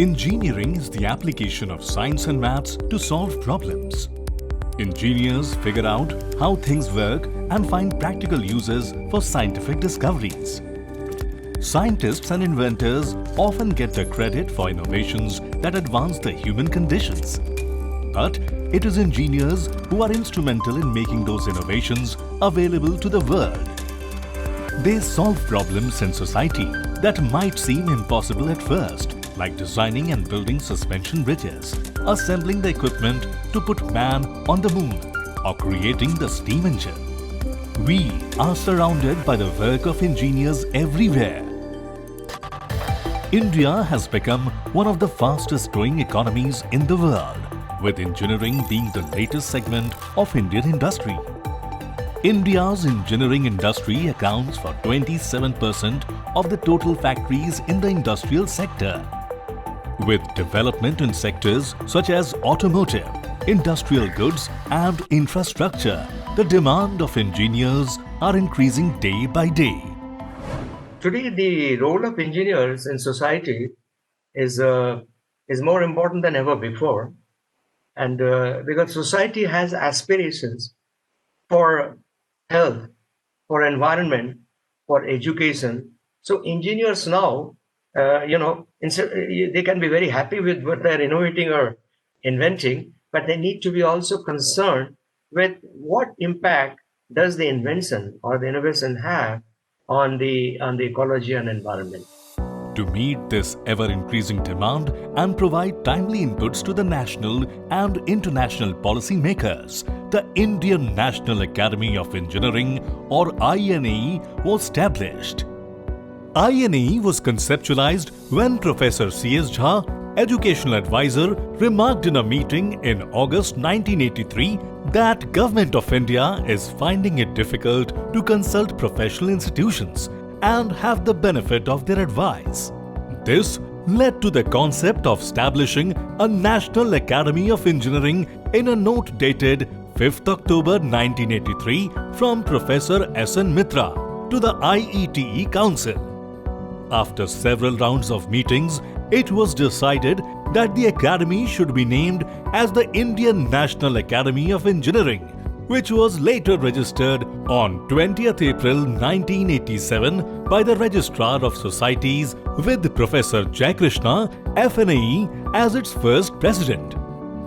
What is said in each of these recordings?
Engineering is the application of science and maths to solve problems. Engineers figure out how things work and find practical uses for scientific discoveries. Scientists and inventors often get the credit for innovations that advance the human conditions. But it is engineers who are instrumental in making those innovations available to the world. They solve problems in society that might seem impossible at first, like designing and building suspension bridges, assembling the equipment to put man on the moon, or creating the steam engine. We are surrounded by the work of engineers everywhere. India has become one of the fastest growing economies in the world, with engineering being the latest segment of Indian industry. India's engineering industry accounts for 27% of the total factories in the industrial sector. With development in sectors such as automotive, industrial goods and infrastructure, the demand of engineers are increasing day by day. Today, the role of engineers in society is more important than ever before, and because society has aspirations for health, for environment, for education, so engineers now, they can be very happy with what they're innovating or inventing, but they need to be also concerned with what impact does the invention or the innovation have on the ecology and environment. To meet this ever-increasing demand and provide timely inputs to the national and international policy makers, the Indian National Academy of Engineering, or INAE, was established. INAE was conceptualized when Professor C.S. Jha, educational advisor, remarked in a meeting in August 1983 that Government of India is finding it difficult to consult professional institutions and have the benefit of their advice. This led to the concept of establishing a National Academy of Engineering in a note dated 5th October 1983 from Professor S.N. Mitra to the IETE Council. After several rounds of meetings, it was decided that the Academy should be named as the Indian National Academy of Engineering, which was later registered on 20th April 1987 by the Registrar of Societies with Professor Jaikrishna, FNAE, as its first president.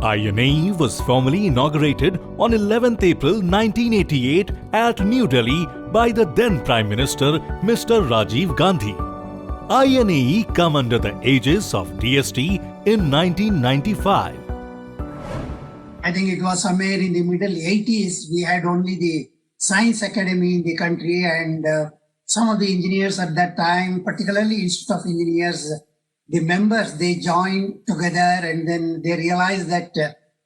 INAE was formally inaugurated on 11th April 1988 at New Delhi by the then Prime Minister Mr. Rajiv Gandhi. INAE come under the aegis of DST in 1995. I think it was somewhere in the middle 80s, we had only the Science Academy in the country, and some of the engineers at that time, particularly Institute of Engineers, the members, they joined together and then they realized that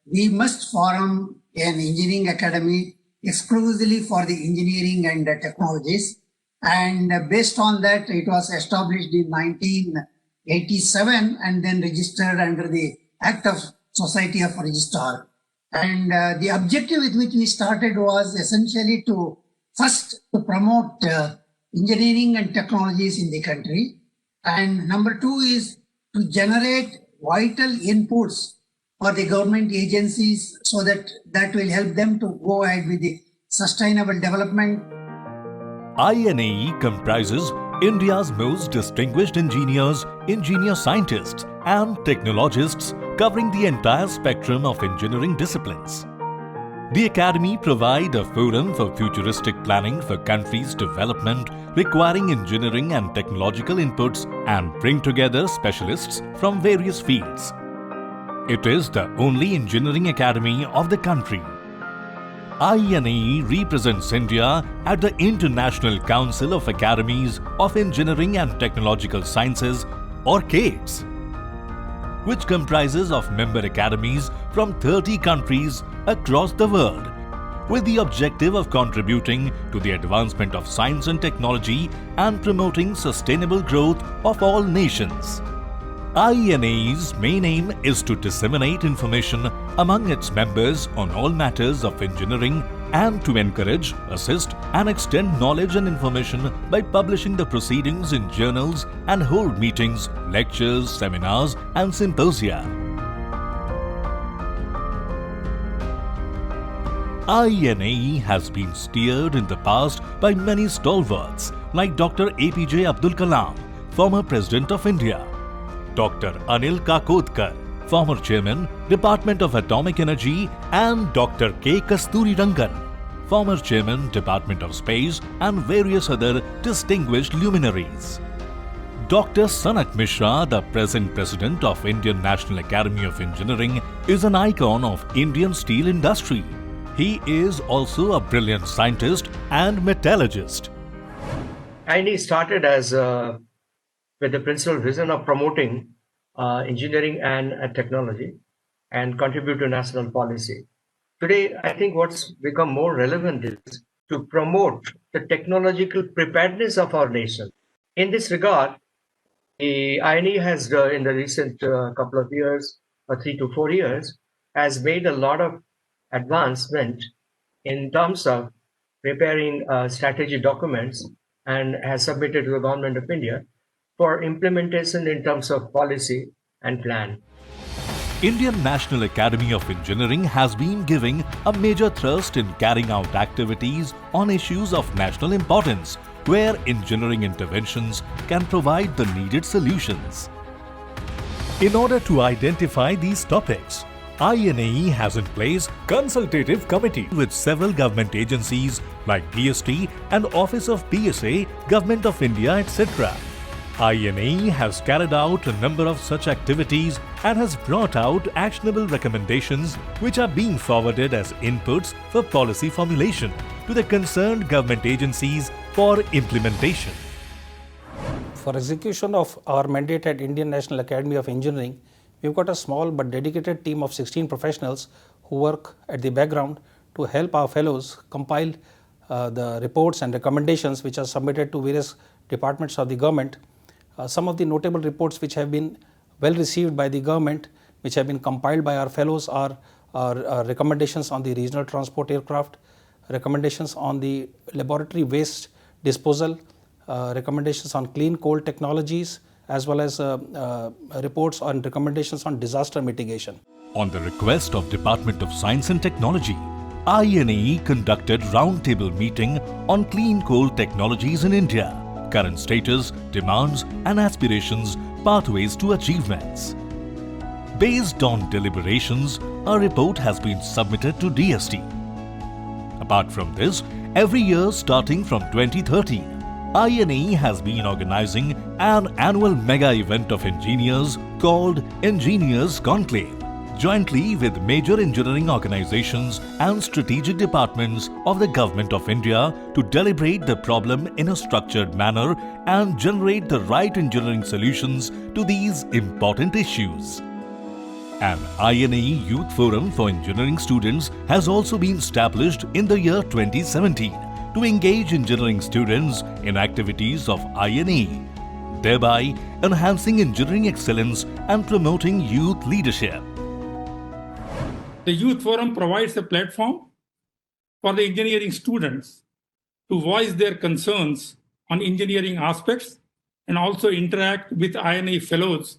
we must form an engineering academy exclusively for the engineering and technologies. And based on that, it was established in 1987 and then registered under the Act of Society of Registrar. And the objective with which we started was essentially to promote engineering and technologies in the country. And number two is to generate vital inputs for the government agencies so that will help them to go ahead with the sustainable development. INAE comprises India's most distinguished engineers, engineer scientists and technologists covering the entire spectrum of engineering disciplines. The Academy provides a forum for futuristic planning for countries' development requiring engineering and technological inputs and bring together specialists from various fields. It is the only engineering academy of the country. INAE represents India at the International Council of Academies of Engineering and Technological Sciences, or CATES, which comprises of member academies from 30 countries across the world, with the objective of contributing to the advancement of science and technology and promoting sustainable growth of all nations. INAE's main aim is to disseminate information among its members on all matters of engineering and to encourage, assist, and extend knowledge and information by publishing the proceedings in journals and hold meetings, lectures, seminars, and symposia. INAE has been steered in the past by many stalwarts like Dr. APJ Abdul Kalam, former President of India, Dr. Anil Kakodkar, former Chairman, Department of Atomic Energy, and Dr. K. Kasturirangan, former Chairman, Department of Space, and various other distinguished luminaries. Dr. Sanak Mishra, the present President of Indian National Academy of Engineering, is an icon of Indian steel industry. He is also a brilliant scientist and metallurgist. INAE started as with the principal vision of promoting engineering and technology and contribute to national policy. Today, I think what's become more relevant is to promote the technological preparedness of our nation. In this regard, the INAE has, in the recent couple of years, or 3 to 4 years, has made a lot of advancement in terms of preparing strategy documents and has submitted to the Government of India for implementation in terms of policy and plan. Indian National Academy of Engineering has been giving a major thrust in carrying out activities on issues of national importance, where engineering interventions can provide the needed solutions. In order to identify these topics, INAE has in place consultative committee with several government agencies like DST and Office of PSA, Government of India, etc. INAE has carried out a number of such activities and has brought out actionable recommendations which are being forwarded as inputs for policy formulation to the concerned government agencies for implementation. For execution of our mandate at Indian National Academy of Engineering, we've got a small but dedicated team of 16 professionals who work at the background to help our fellows compile the reports and recommendations which are submitted to various departments of the government. Some of the notable reports which have been well received by the government, which have been compiled by our fellows, are recommendations on the regional transport aircraft, recommendations on the laboratory waste disposal, recommendations on clean coal technologies, as well as reports on recommendations on disaster mitigation. On the request of Department of Science and Technology, INAE conducted roundtable meeting on clean coal technologies in India, current status, demands and aspirations, pathways to achievements. Based on deliberations, a report has been submitted to DST. Apart from this, every year starting from 2013, INAE has been organizing an annual mega event of engineers called Engineers Conclave, jointly with major engineering organizations and strategic departments of the Government of India to deliberate the problem in a structured manner and generate the right engineering solutions to these important issues. An INAE Youth Forum for Engineering Students has also been established in the year 2017 to engage engineering students in activities of INAE, thereby enhancing engineering excellence and promoting youth leadership. The Youth Forum provides a platform for the engineering students to voice their concerns on engineering aspects and also interact with INAE fellows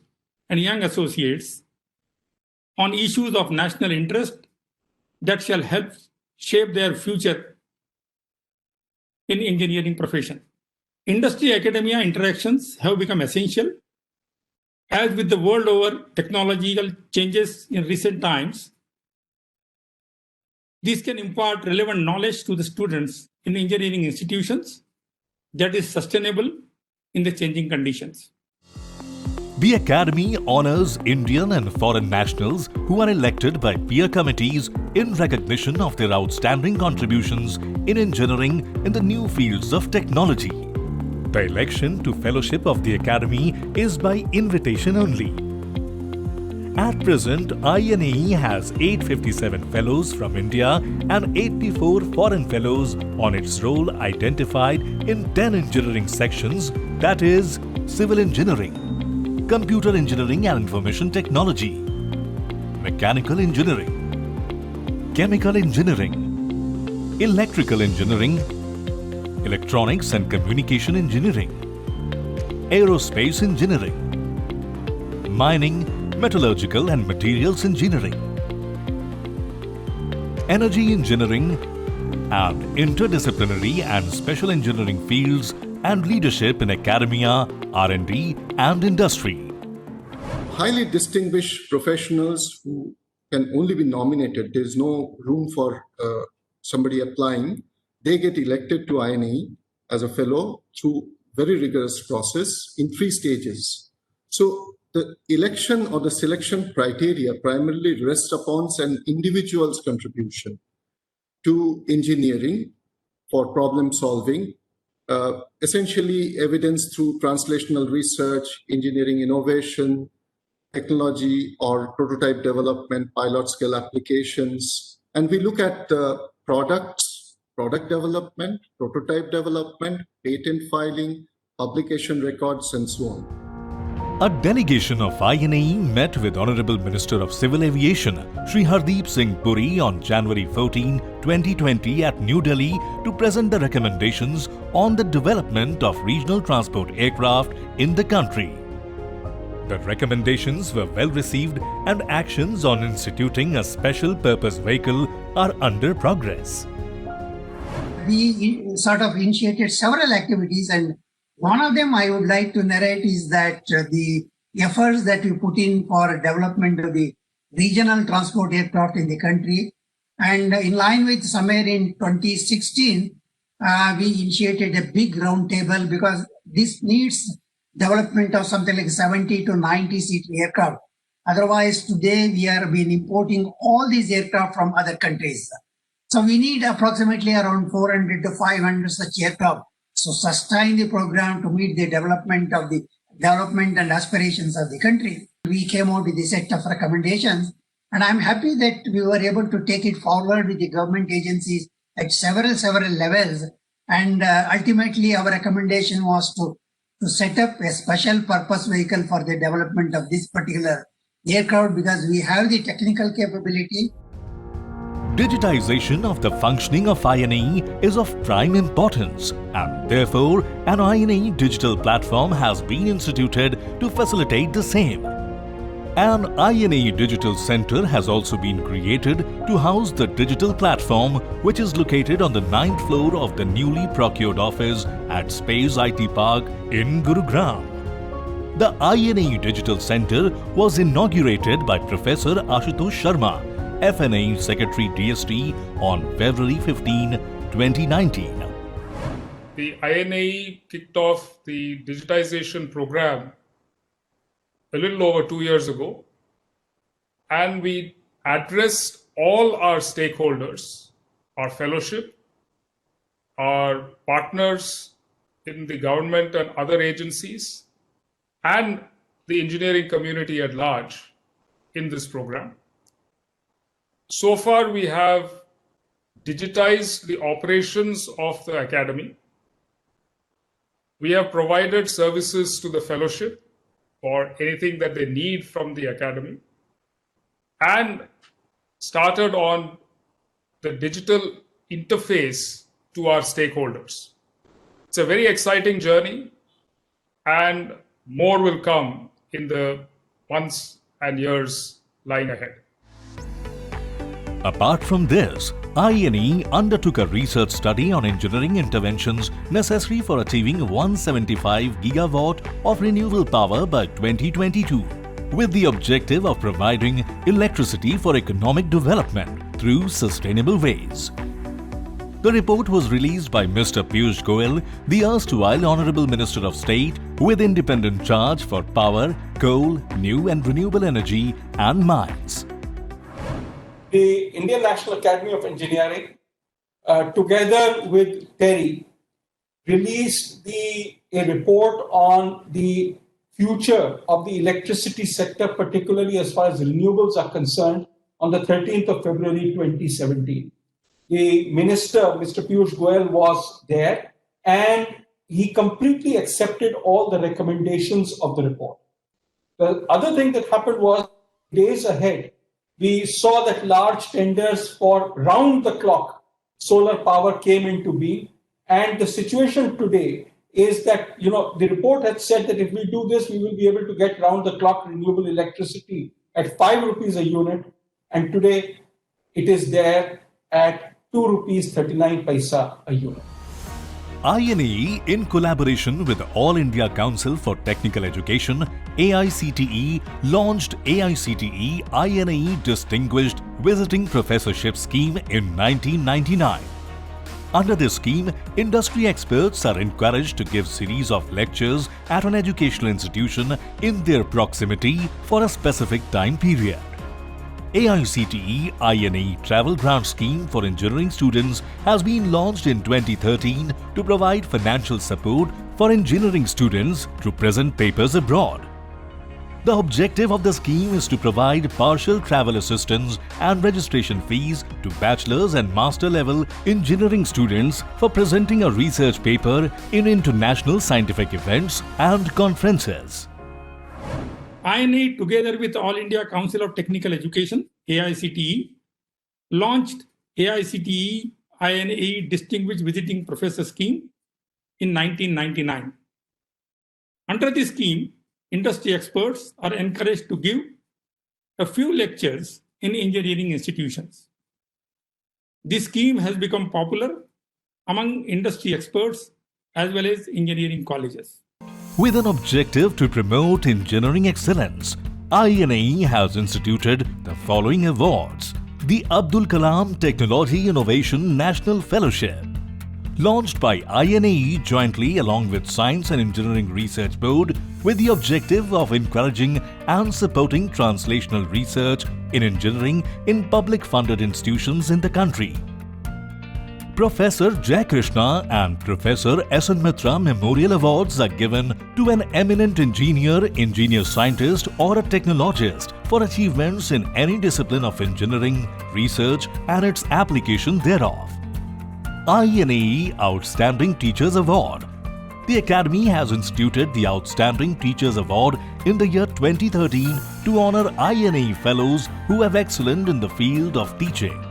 and young associates on issues of national interest that shall help shape their future in engineering profession. Industry-academia interactions have become essential. As with the world over technological changes in recent times, these can impart relevant knowledge to the students in engineering institutions that is sustainable in the changing conditions. The Academy honors Indian and foreign nationals who are elected by peer committees in recognition of their outstanding contributions in engineering in the new fields of technology. The election to fellowship of the Academy is by invitation only. At present, INAE has 857 fellows from India and 84 foreign fellows on its roll identified in 10 engineering sections, that is, civil engineering, computer engineering and information technology, mechanical engineering, chemical engineering, electrical engineering, electronics and communication engineering, aerospace engineering, mining, metallurgical and materials engineering, energy engineering, and interdisciplinary and special engineering fields and leadership in academia, R&D and industry. Highly distinguished professionals who can only be nominated. There's no room for somebody applying. They get elected to INA as a fellow through very rigorous process in 3 stages. So the election or the selection criteria primarily rests upon an individual's contribution to engineering for problem solving, essentially evidence through translational research, engineering innovation, technology or prototype development, pilot scale applications. And we look at products, product development, prototype development, patent filing, publication records, and so on. A delegation of INAE met with Honorable Minister of Civil Aviation, Shri Hardeep Singh Puri on January 14, 2020 at New Delhi to present the recommendations on the development of regional transport aircraft in the country. The recommendations were well received and actions on instituting a special purpose vehicle are under progress. We sort of initiated several activities, and one of them I would like to narrate is that the efforts that we put in for development of the regional transport aircraft in the country. And in line with somewhere in 2016, we initiated a big roundtable because this needs development of something like 70 to 90 seat aircraft. Otherwise, today we are been importing all these aircraft from other countries. So we need approximately around 400 to 500 such aircraft. So sustain the program to meet the development and aspirations of the country. We came out with a set of recommendations, and I'm happy that we were able to take it forward with the government agencies at several levels. And ultimately, our recommendation was to set up a special purpose vehicle for the development of this particular aircraft because we have the technical capability. Digitization of the functioning of INAE is of prime importance, and therefore an INAE digital platform has been instituted to facilitate the same. An INAE Digital Center has also been created to house the digital platform, which is located on the 9th floor of the newly procured office at Space IT Park in Gurugram. The INAE Digital Center was inaugurated by Professor Ashutosh Sharma, FNA Secretary DST on February 15, 2019. The INAE kicked off the digitization program a little over 2 years ago, and we addressed all our stakeholders, our fellowship, our partners in the government and other agencies, and the engineering community at large in this program. So far, we have digitized the operations of the academy. We have provided services to the fellowship for anything that they need from the academy, and started on the digital interface to our stakeholders. It's a very exciting journey, and more will come in the months and years lying ahead. Apart from this, INAE undertook a research study on engineering interventions necessary for achieving 175 gigawatt of renewable power by 2022, with the objective of providing electricity for economic development through sustainable ways. The report was released by Mr. Piyush Goyal, the erstwhile Honorable Minister of State with independent charge for power, coal, new and renewable energy and mines. The Indian National Academy of Engineering, together with TERI, released a report on the future of the electricity sector, particularly as far as renewables are concerned, on the 13th of February 2017. The minister, Mr. Piyush Goyal, was there, and he completely accepted all the recommendations of the report. The other thing that happened was, days ahead, we saw that large tenders for round-the-clock solar power came into being. And the situation today is that, the report had said that if we do this, we will be able to get round the clock renewable electricity at 5 rupees a unit. And today it is there at 2 rupees 39 paisa a unit. INAE, in collaboration with the All India Council for Technical Education, AICTE, launched AICTE INAE Distinguished Visiting Professorship Scheme in 1999. Under this scheme, industry experts are encouraged to give series of lectures at an educational institution in their proximity for a specific time period. AICTE INAE Travel Grant Scheme for engineering students has been launched in 2013 to provide financial support for engineering students to present papers abroad. The objective of the scheme is to provide partial travel assistance and registration fees to bachelor's and master level engineering students for presenting a research paper in international scientific events and conferences. INAE, together with All India Council of Technical Education, AICTE, launched AICTE INAE Distinguished Visiting Professor Scheme in 1999. Under this scheme, industry experts are encouraged to give a few lectures in engineering institutions. This scheme has become popular among industry experts as well as engineering colleges. With an objective to promote engineering excellence, INAE has instituted the following awards. The Abdul Kalam Technology Innovation National Fellowship, launched by INAE jointly along with Science and Engineering Research Board with the objective of encouraging and supporting translational research in engineering in public-funded institutions in the country. Professor Jai Krishna and Professor S.N. Mitra Memorial Awards are given to an eminent engineer, engineer scientist or a technologist for achievements in any discipline of engineering, research and its application thereof. INAE Outstanding Teachers Award. The Academy has instituted the Outstanding Teachers Award in the year 2013 to honor INAE Fellows who have excelled in the field of teaching.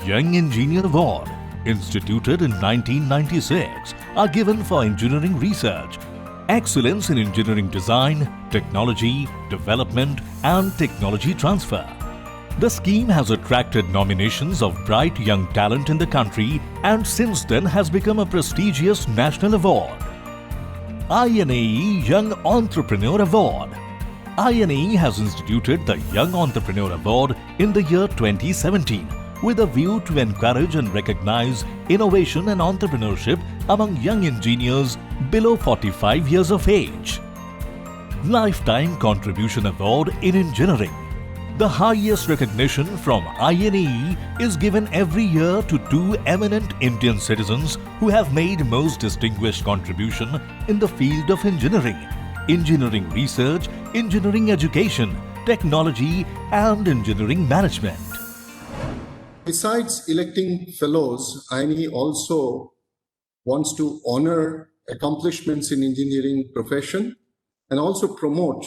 Young Engineer Award, instituted in 1996, are given for engineering research, excellence in engineering design, technology, development and technology transfer. The scheme has attracted nominations of bright young talent in the country and since then has become a prestigious national award. INAE Young Entrepreneur Award. INAE has instituted the Young Entrepreneur Award in the year 2017 with a view to encourage and recognize innovation and entrepreneurship among young engineers below 45 years of age. Lifetime Contribution Award in Engineering. The highest recognition from INAE is given every year to two eminent Indian citizens who have made most distinguished contribution in the field of engineering, engineering research, engineering education, technology and engineering management. Besides electing fellows, INAE also wants to honor accomplishments in engineering profession and also promote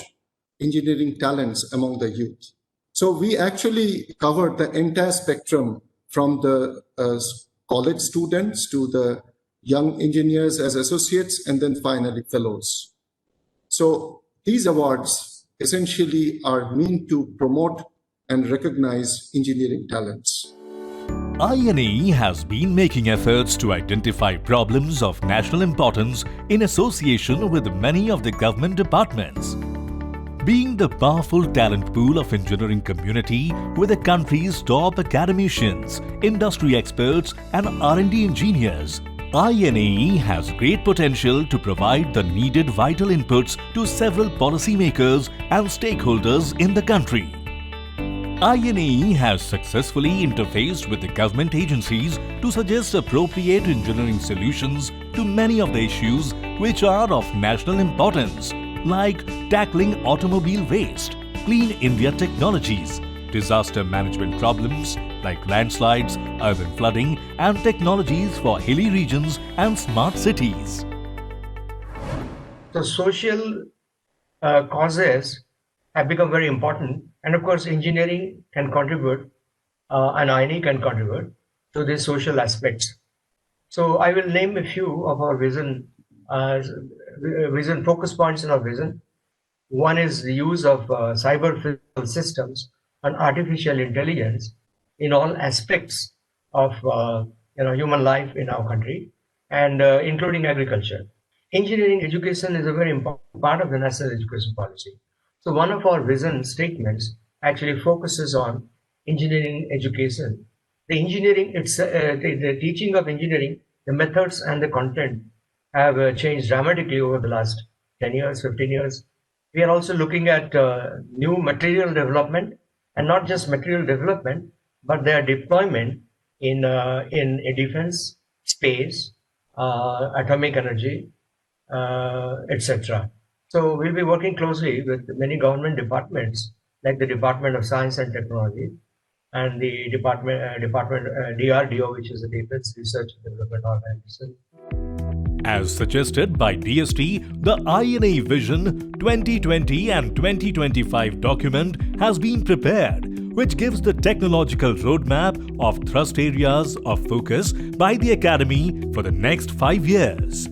engineering talents among the youth. So we actually covered the entire spectrum from the college students to the young engineers as associates and then finally fellows. So these awards essentially are meant to promote and recognize engineering talents. INAE has been making efforts to identify problems of national importance in association with many of the government departments. Being the powerful talent pool of engineering community with the country's top academicians, industry experts and R&D engineers, INAE has great potential to provide the needed vital inputs to several policymakers and stakeholders in the country. INAE has successfully interfaced with the government agencies to suggest appropriate engineering solutions to many of the issues which are of national importance, like tackling automobile waste, clean India technologies, disaster management problems like landslides, urban flooding, and technologies for hilly regions and smart cities. So social causes have become very important, and of course engineering can contribute and INAE can contribute to the social aspects. So I will name a few of our vision focus points in our vision. One is the use of cyber physical systems and artificial intelligence in all aspects of human life in our country, and including agriculture. Engineering education is a very important part of the national education policy. So one of our vision statements actually focuses on engineering education. The engineering, the teaching of engineering, the methods and the content have changed dramatically over the last 10 years, 15 years. We are also looking at new material development, and not just material development, but their deployment in defense, space, atomic energy, etc. So we'll be working closely with many government departments, like the Department of Science and Technology, and the DRDO, which is the Defense Research and Development Organization. As suggested by DST, the INA Vision 2020 and 2025 document has been prepared, which gives the technological roadmap of thrust areas of focus by the Academy for the next 5 years.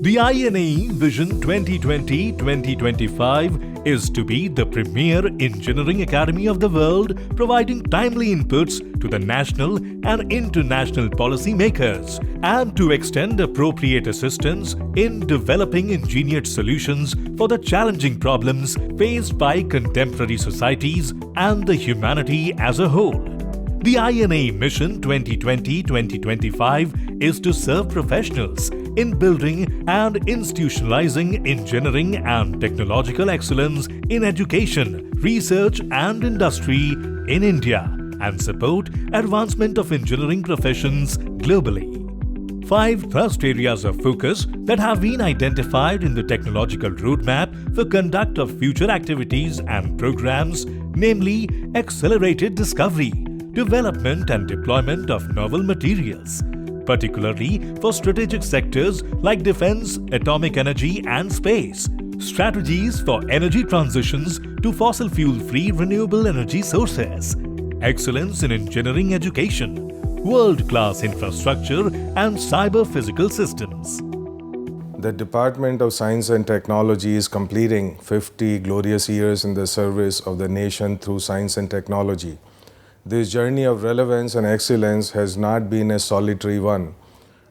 The INA Vision 2020-2025 is to be the premier engineering academy of the world, providing timely inputs to the national and international policy makers, and to extend appropriate assistance in developing engineered solutions for the challenging problems faced by contemporary societies and the humanity as a whole. The INA Mission 2020-2025 is to serve professionals in building and institutionalizing engineering and technological excellence in education, research and industry in India, and support advancement of engineering professions globally. 5 thrust areas of focus that have been identified in the technological roadmap for conduct of future activities and programs, namely accelerated discovery, development and deployment of novel materials, particularly for strategic sectors like defense, atomic energy and space, strategies for energy transitions to fossil fuel-free renewable energy sources, excellence in engineering education, world-class infrastructure and cyber-physical systems. The Department of Science and Technology is completing 50 glorious years in the service of the nation through science and technology. This journey of relevance and excellence has not been a solitary one.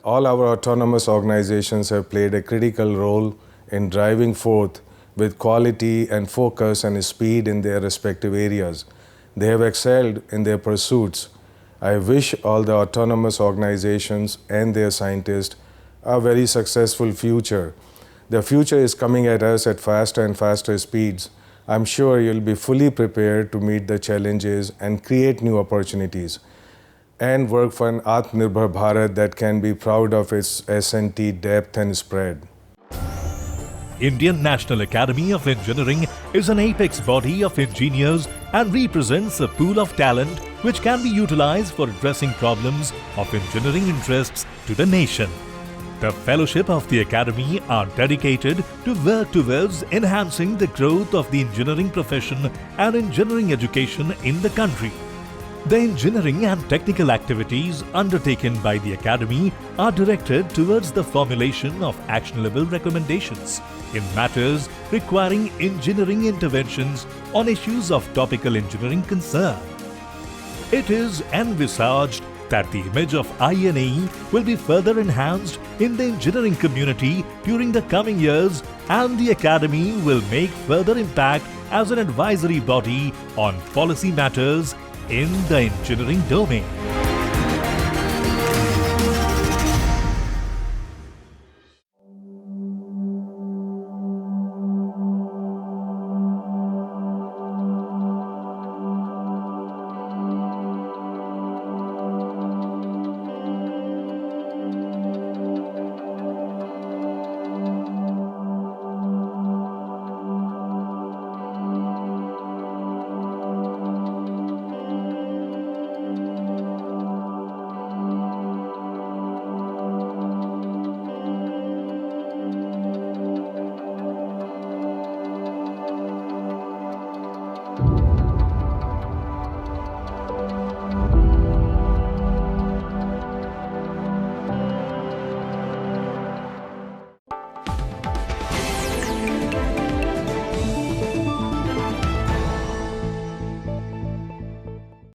All our autonomous organizations have played a critical role in driving forth with quality and focus and speed in their respective areas. They have excelled in their pursuits. I wish all the autonomous organizations and their scientists a very successful future. The future is coming at us at faster and faster speeds. I'm sure you'll be fully prepared to meet the challenges and create new opportunities and work for an Atmanirbhar Bharat that can be proud of its S&T depth and spread. Indian National Academy of Engineering is an apex body of engineers and represents a pool of talent which can be utilized for addressing problems of engineering interests to the nation. The Fellowship of the Academy are dedicated to work towards enhancing the growth of the engineering profession and engineering education in the country. The engineering and technical activities undertaken by the Academy are directed towards the formulation of actionable recommendations in matters requiring engineering interventions on issues of topical engineering concern. It is envisaged that the image of INA will be further enhanced in the engineering community during the coming years, and the Academy will make further impact as an advisory body on policy matters in the engineering domain.